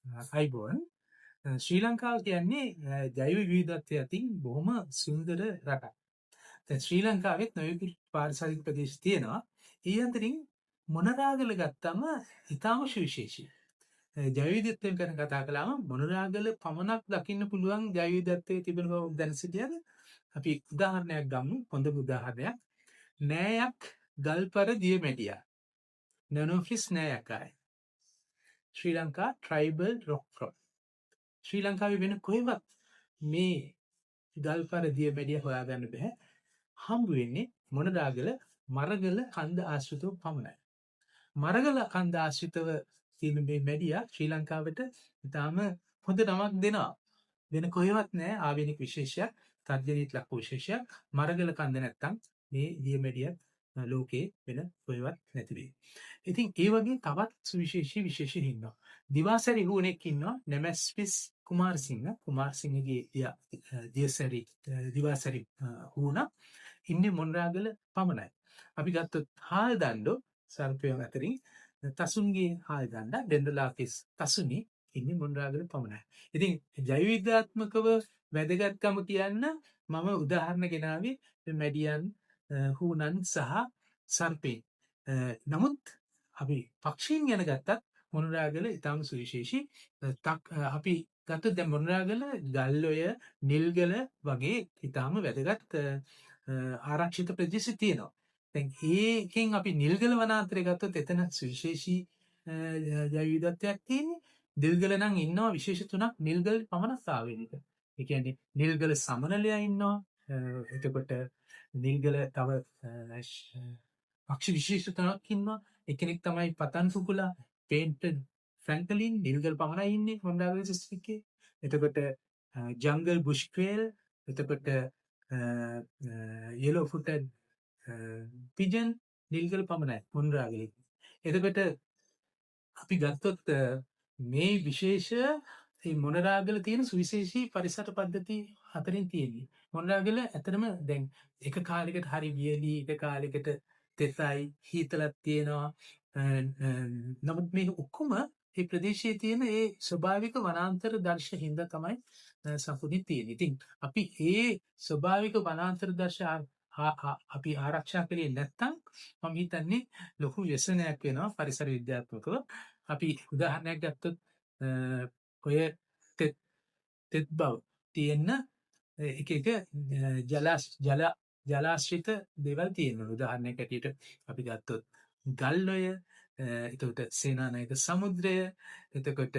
අයිබෝන් ශ්‍රී ලංකාව කියන්නේ ජෛව විවිධත්වය අතින් බොහොම සුන්දර රටක්. දැන් ශ්‍රී ලංකාවෙත් නොයෙකුත් පාරිසරික ප්‍රදේශ තියෙනවා. ඒ අතරින් මොනරාගල ගත්තම ඉතාම සුවිශේෂී. ජෛව විවිධත්වය ගැන කතා කළාම මොනරාගල පමණක් දකින්න පුළුවන් ජෛව විවිධත්වයේ තිබෙන බව දැන සිටියද අපි උදාහරණයක් ගමු. හොඳම උදාහරණයක් නෑයක් ගල්පර දියමැඩියා නනෝෆිස් නෑයකයි ශ්‍රී ලංකා ට්‍රයිබල් රොක් ෆ්‍රොම් ශ්‍රී ලංකාවේ වෙන කොහෙවත් මේ ගල්පර දියමැඩිය හොයාගන්න බැහැ. හම්බ වෙන්නේ මොනරාගල මරගල කන්ද ආශ්‍රිතව පමණයි. මරගල කන්ද ආශ්‍රිතව තියෙන මේ මැඩියා ශ්‍රී ලංකාවට ඉතාම හොඳ නමක් දෙනවා. වෙන කොහෙවත් නෑ ආවේනික විශේෂයක්, තර්ජනීයට ලක් වූ විශේෂයක්. මරගල කන්ද නැත්තම් මේ දියමැඩිය ලෝකේ වෙන කොහෙවත් නැති වෙයි. ඉතින් ඒ වගේ තවත් සුවිශේෂී විශේෂණ ඉන්නවා. දිවාසැරි හුවනෙක් ඉන්නවා නැමැස්පිස් කුමාරසිංහගේ දියසැරි දිවාසැරි හුවන ඉන්නේ මොනරාගල පමණයි. අපි ගත්තොත් හාල්දණ්ඩෝ සර්පයන් අතරින් තසුන්ගේ හාල්දණ්ඩ ඩෙන්ඩලාකිස් තසුනි ඉන්නේ මොනරාගල පමණයි. ඉතින් ජෛව විවිධාත්මකව වැදගත්කම කියන්න මම උදාහරණ ගෙනාවේ මැඩියන් හුනන් සහ සර්පෙන්. නමුත් අපි පක්ෂීන් ගැන ගත්තත් මොනරාගල ඉතාම සුවිශේෂී. අපි ගත්තොත් දැන් මොනරාගල ගල්ඔය නිල්ගල වගේ ඉතාම වැදගත් ආරක්ෂිත ප්‍රදේශ තියෙනවා. දැන් ඒකෙන් අපි නිල්ගල වනාන්තරය ගත්තොත් එතන සුවිශේෂී ජෛව විවිධත්වයක් තියෙන්නේ. නිල්ගල නම් ඉන්නවා විශේෂ තුනක් නිල්ගල පමණක් ආවේනික. ඒ කියන්නේ නිල්ගල සමනලයා ඉන්නවා. එතකොට නිල්ගල තව පක්ෂි විශේෂ තුනක් ඉන්නවා. එකෙනෙක් තමයි පතන් සුකුලා, පේන්ටඩ් ෆ්‍රැන්කලින් නිල්ගල පමණයි ඉන්නේ මොනරාගල දිස්ත්‍රික්කයේ. එතකොට ජංගල් බුෂ් ක්වේල්, එතකොට yellow footed pigeon නිල්ගල පමණයි මොනරාගලේ. එතකොට අපි ගත්තොත් මේ විශේෂ මේ මොනරාගල තියෙන සුවිශේෂී පරිසර පද්ධති හතරෙන් තියෙන්නේ. මොනරාගල ඇත්තටම දැන් එක කාලයකට හරි වියලි, එක කාලයකට තෙසයි, හීතලක් තියෙනවා. නමුත් මේ ඔක්කොම මේ ප්‍රදේශයේ තියෙන ඒ ස්වභාවික වනාන්තර දර්ශ හින්දා තමයි සම්පූර්ණ තියෙන්නේ. ඉතින් අපි ඒ ස්වභාවික වනාන්තර දර්ශ අපි ආරක්ෂා කළේ නැත්නම් මම හිතන්නේ ලොකු ව්‍යසනයක් වෙනවා පරිසර විද්‍යාත්මකව. අපි උදාහරණයක් ගත්තොත් ඔය තෙත් බව තියෙන එක ජලාශ්‍රිත දේවල් තියෙනවා. උදාහරණයක් ඇටියට අපි ගත්තොත් ගල්ඔය, එතකොට සේනානායක සමුද්‍රය, එතකොට